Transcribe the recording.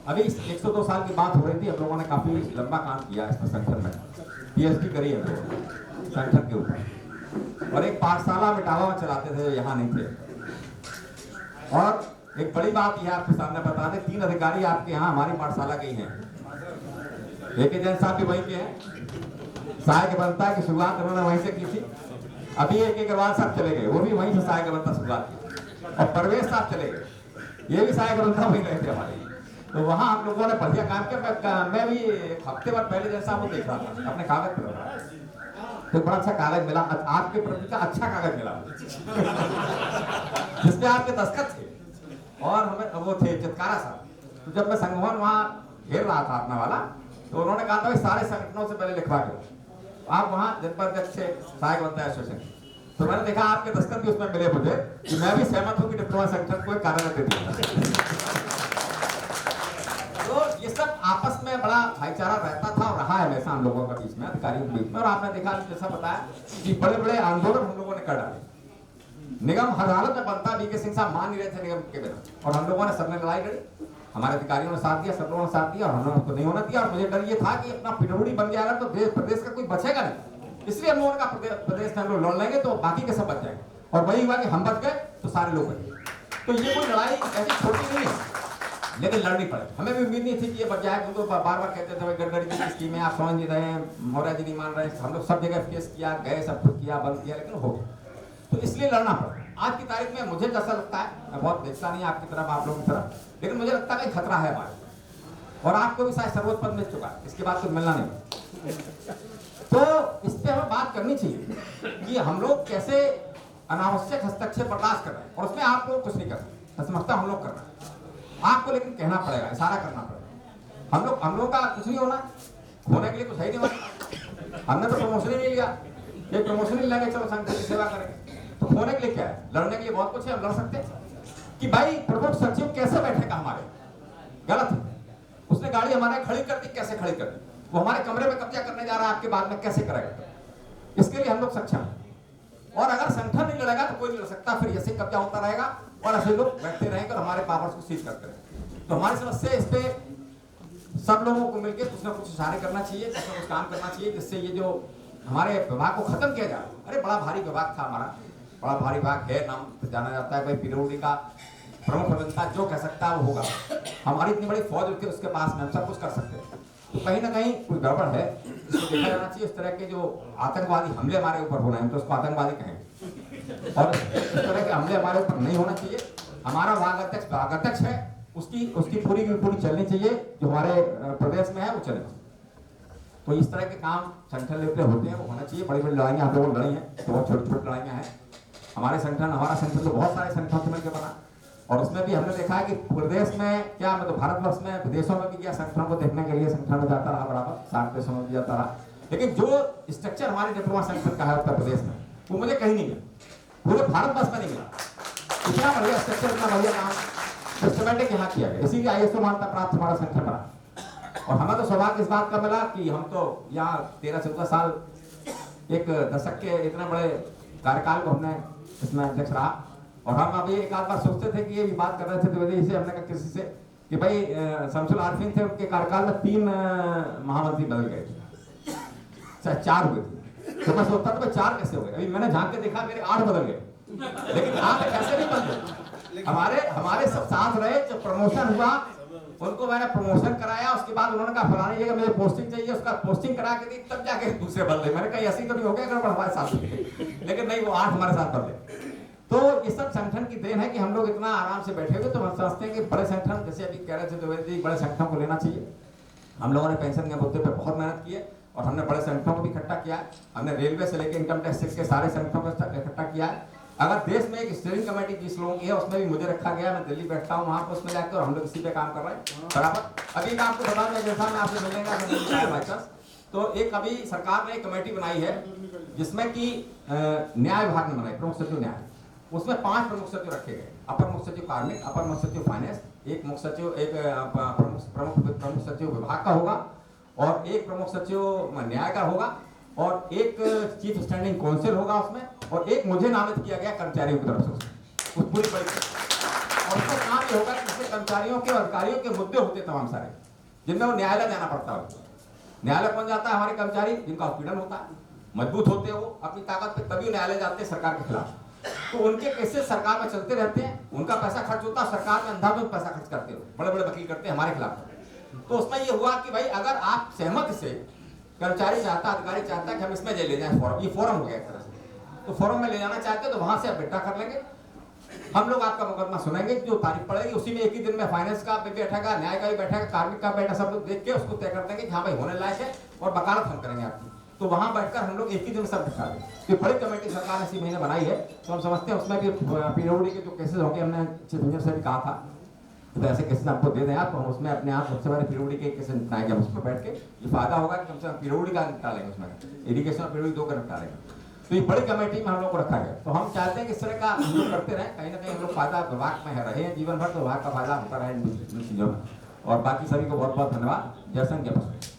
अभी 102 साल की बात हो रही थी, हम लोगों ने काफी लंबा काम किया इसमें संगठन में, पीएचडी करी है हम लोगों ने संगठन के ऊपर, और एक पाठशाला इटावा में चलाते थे, यहाँ नहीं थे। और एक बड़ी बात यह आपके सामने बता दें, 3 अधिकारी आपके यहाँ हमारी पाठशाला के ही हैं। एक जैन साहब भी वहीं के हैं, सहायक बनता की शुरुआत उन्होंने वहीं से की थी। अभी एक अग्रवाल साहब चले गए, वो भी वहीं से सहायक बनता शुरुआत की, और परवेश साहब चले गए, ये भी सहायक बनता वहीं रहे थे हमारे। तो वहाँ हम लोगों ने बढ़िया काम किया। मैं भी एक हफ्ते बाद पहले जैसा वो देख रहा था अपने कागज पर, तो बड़ा अच्छा कागज मिला आपके प्रति का, अच्छा कागज मिला जिसपे आपके दस्तखत थे, और हमें वो थे चितकारा साहब। तो जब मैं संगठन वहाँ घेर रहा था अपना वाला, तो उन्होंने कहा था सारे संगठनों से पहले लिखवा के आप वहाँ जनपद अध्यक्ष से सहायक बनता है एसोसिएशन। तो मैंने देखा आपके दस्तखत भी उसमें मिले मुझे, कि मैं भी सहमत हूँ कि डिप्लोमा संगठन को एक कार्य दे दिया। तो ये सब आपस में बड़ा भाईचारा रहता था और रहा है वैसा हम लोगों के बीच में, अधिकारियों के बीच में। और आपने देखा जैसा बताया कि बड़े बड़े आंदोलन हम लोगों ने कर डाले। निगम हर हालत में बनता, वीके सिंह साहब मान नहीं रहे थे निगम के बिना, और हम लोगों ने सबने लड़ाई लड़ी, हमारे अधिकारियों ने साथ दिया, सब लोगों ने साथ दिया, और हम लोगों को नहीं होना दिया। और मुझे डर ये था कि अपना पिटौड़ी बन गया अगर तो देश प्रदेश का कोई बचेगा नहीं, इसलिए हम लोगों ने कहा प्रदेश में हम लोग लड़ लेंगे तो बाकी के सब बच जाएंगे। और वही हुआ कि हम बच गए तो सारे लोग बच गए। तो ये कोई लड़ाई ऐसी छोटी नहीं है, लेकिन लड़नी पड़े। हमें भी उम्मीद नहीं थी कि ये बच जाए, क्योंकि बार बार कहते थे गडकरी जी की स्कीमें आप समझ नहीं रहे हैं, मौर्य जी नहीं मान रहे, हम लोग सब जगह फेस किया, गए, सब कुछ किया, बंद किया, लेकिन हो गया। तो इसलिए लड़ना पड़ा। आज की तारीख में मुझे जैसा लगता है, मैं बहुत देखता नहीं आपकी तरफ, आप लोगों की तरफ, लेकिन मुझे लगता है कि खतरा है हमारे, और आपको भी शायद सर्वोच्च पद मिल चुका है, इसके बाद तो मिलना नहीं। तो इस पर हमें बात करनी चाहिए कि हम लोग कैसे अनावश्यक हस्तक्षेप बर्दाश्त कर रहे हैं, और उसमें आप लोग कुछ नहीं कर सकते, समझता हम लोग कर रहे हैं, आपको लेकिन कहना पड़ेगा, इशारा करना पड़ेगा। हम लोग का कुछ नहीं होना, होने के लिए कुछ है ही नहीं। हमने तो प्रमोशन ही नहीं लिया, ये प्रमोशन ही लगे चलो संगठन की सेवा करेंगे, तो होने के लिए क्या है? लड़ने के लिए बहुत कुछ है, हम लड़ सकते हैं कि भाई प्रमुख सचिव कैसे बैठेगा हमारे, गलत है। उसने गाड़ी हमारे खड़ी कर दी, कैसे खड़ी कर दी? वो हमारे कमरे में कब्जा करने जा रहा है, आपके बाद में कैसे करेगा? इसके लिए हम लोग सक्षम हैं, और अगर संगठन नहीं लड़ेगा तो कोई नहीं लड़ सकता। फिर ऐसे कब्जा होता रहेगा और ऐसे लोग बैठते रहेंगे और हमारे पावर्स को सीज करते रहेंगे। तो हमारी समस्या इस पे सब लोगों को मिलकर कुछ ना कुछ इशारे करना चाहिए, कुछ ना कुछ काम करना चाहिए, जिससे ये जो हमारे विभाग को खत्म किया जाए। अरे बड़ा भारी विभाग था हमारा, बड़ा भारी विभाग है, नाम जाना जाता है, भाई पिरोड़ी का प्रमुख अभियंता जो कह सकता है वो होगा। हमारी इतनी बड़ी फौज होती है उसके पास में, हम सब कुछ कर सकते हैं। तो कहीं ना कहीं कोई गड़बड़ है, इसको देखा जाना चाहिए। इस तरह के जो आतंकवादी हमले हमारे ऊपर हो रहे हैं, तो उसको आतंकवादी कहेंगे, और इस तरह के हमले हमारे ऊपर नहीं होना चाहिए। हमारा विभाग अध्यक्ष है, उसकी पूरी की पूरी चलनी चाहिए, जो हमारे प्रदेश में है वो चले। तो इस तरह के काम संगठन लेवल पे होते हैं, वो होना चाहिए। बड़ी बड़ी लड़ाइयाँ हम लोगों ने लड़ी हैं, तो बहुत छोटी छोटी लड़ाइयाँ हैं। हमारा संगठन तो बहुत सारे संगठन से मिलकर बना, और उसमें भी हमने देखा है कि प्रदेश में क्या, मतलब भारतवर्ष में विदेशों में भी गया संगठनों को देखने के लिए, संगठन में जाता रहा बराबर, 60 देशों में भी जाता रहा। लेकिन जो स्ट्रक्चर हमारे डिप्लोमा संगठन का है उत्तर प्रदेश में, वो मुझे कहीं नहीं मिला, पूरे भारतवर्ष में नहीं मिला। इतना बढ़िया स्ट्रक्चर, इतना बढ़िया काम सिस्टमेटिक यहाँ किया गया, इसीलिए ISO मान्यता प्राप्त हमारा संगठन बना। और हमें तो सौभाग्य इस बात का मिला कि हम तो यहाँ 13-14 साल, एक दशक के इतने बड़े कार्यकाल को हमने इसमें अध्यक्ष रहा। और हम अभी एक आध बार सोचते थे कि ये भी बात कर रहे थे द्विवेदी से, हमने कहा किसी से कि भाई शमसुल आरिफीन थे, उनके कार्यकाल में 3 महामंत्री बदल गए थे, चाहे 4 हुए थे। तो मैं सोचता था भाई 4 कैसे हो गए? अभी मैंने झांक के देखा मेरे 8 बदल गए, लेकिन 8 कैसे नहीं बदले? हमारे सब साथ रहे। जब प्रमोशन हुआ उनको मैंने प्रमोशन कराया, उसके बाद उन्होंने कहा फलानी जगह मुझे पोस्टिंग चाहिए, उसका पोस्टिंग करा के दी, तब जाके दूसरे बदले। मैंने कहा ऐसी तो नहीं हो गया अगर हमारे साथ, लेकिन नहीं, वो 8 हमारे साथ बदले। तो ये सब संगठन की देन है कि हम लोग इतना आराम से बैठे हुए। तो हम समझते हैं कि बड़े संगठन, जैसे अभी कह रहे थे द्विवेदी जी, बड़े संगठनों को लेना चाहिए। हम लोगों ने पेंशन के मुद्दे पे बहुत मेहनत की है, और हमने बड़े संगठनों को भी इकट्ठा किया है। हमने रेलवे से लेकर इनकम टैक्स के सारे संगठनों को इकट्ठा किया है। अगर देश में एक स्टीयरिंग कमेटी 20 लोगों की है, उसमें भी मुझे रखा गया, मैं दिल्ली बैठता हूँ वहाँ पर, उसमें जाकर, और हम लोग इसी पे काम कर रहे हैं बराबर। अभी मैं आपको बता दें, जैसा मैं आपसे मिलेंगे, तो एक अभी सरकार ने एक कमेटी बनाई है, जिसमें कि न्याय विभाग ने बनाई, प्रमुख सचिव न्याय। उसमें 5 प्रमुख सचिव रखे गए, अपर मुख्य सचिव कार्मिक, अपर मुख्य सचिव फाइनेंस, एक मुख्य सचिव, एक प्रमुख सचिव विभाग का होगा, और एक प्रमुख सचिव न्याय का होगा, और एक चीफ स्टैंडिंग काउंसिल होगा उसमें, और एक मुझे नामित किया गया कर्मचारियों की तरफ से उस पूरी परिषद। और उसका काम ये होगा कि कर्मचारियों के अधिकारियों के मुद्दे होते तमाम सारे, जिनमें वो न्यायालय जाना पड़ता है। न्यायालय कौन जाता है? हमारे कर्मचारी, जिनका उत्पीड़न होता है, मजबूत होते हैं वो अपनी ताकत पे, तभी न्यायालय जाते हैं सरकार के खिलाफ। तो उनके केसेस सरकार में चलते रहते हैं, उनका पैसा खर्च होता है, सरकार में अंधाधुंध पैसा खर्च करते हो, बड़े बड़े वकील करते हैं हमारे खिलाफ। तो उसमें ये हुआ कि भाई अगर आप सहमत से, कर्मचारी चाहता, अधिकारी चाहता है कि हम इसमें ले जाएं फोरम, ये फोरम हो गया एक तरह से, तो फोरम में ले जाना चाहते हो तो वहां से आप बेटा कर लेंगे, हम लोग आपका मुकदमा सुनेंगे, जो तारीख पड़ेगी उसी में एक ही दिन में फाइनेंस का भी बैठेगा, न्याय का भी बैठेगा, कार्मिक का बैठा, सब लोग देख के उसको तय कर देंगे कि हाँ भाई होने लायक है और वकालत हम करेंगे आपकी। तो वहां बैठकर हम लोग एक ही दिन में सब दिखा दें। तो बड़ी कमेटी सरकार ने इसी महीने बनाई है, तो हम समझते हैं उसमें भी पीडब्ल्यूडी के जो केसेस होंगे, हमने चीफ इंजीनियर से भी कहा था तो ऐसे केसेस आपको दे दें आप, तो हम उसमें अपने आप सबसे पहले पीडब्ल्यूडी के केसेस निपटाएंगे। हम उसमें बैठ के ये फायदा होगा कि कम से कम पीडब्ल्यूडी का निपटा लेंगे, उसमें इरिगेशन और पीडब्ल्यूडी 2 का निपटा लेंगे। तो ये बड़ी कमेटी में हम लोग को रखा गया। तो हम चाहते हैं कि इस तरह का हम लोग करते रहें, कहीं ना कहीं हम लोग फायदा विभाग में रहे हैं जीवन भर, तो विभाग का फायदा होता रहे इन चीज़ों में। और बाकी सभी को बहुत बहुत धन्यवाद। जय संघ, जय पशु।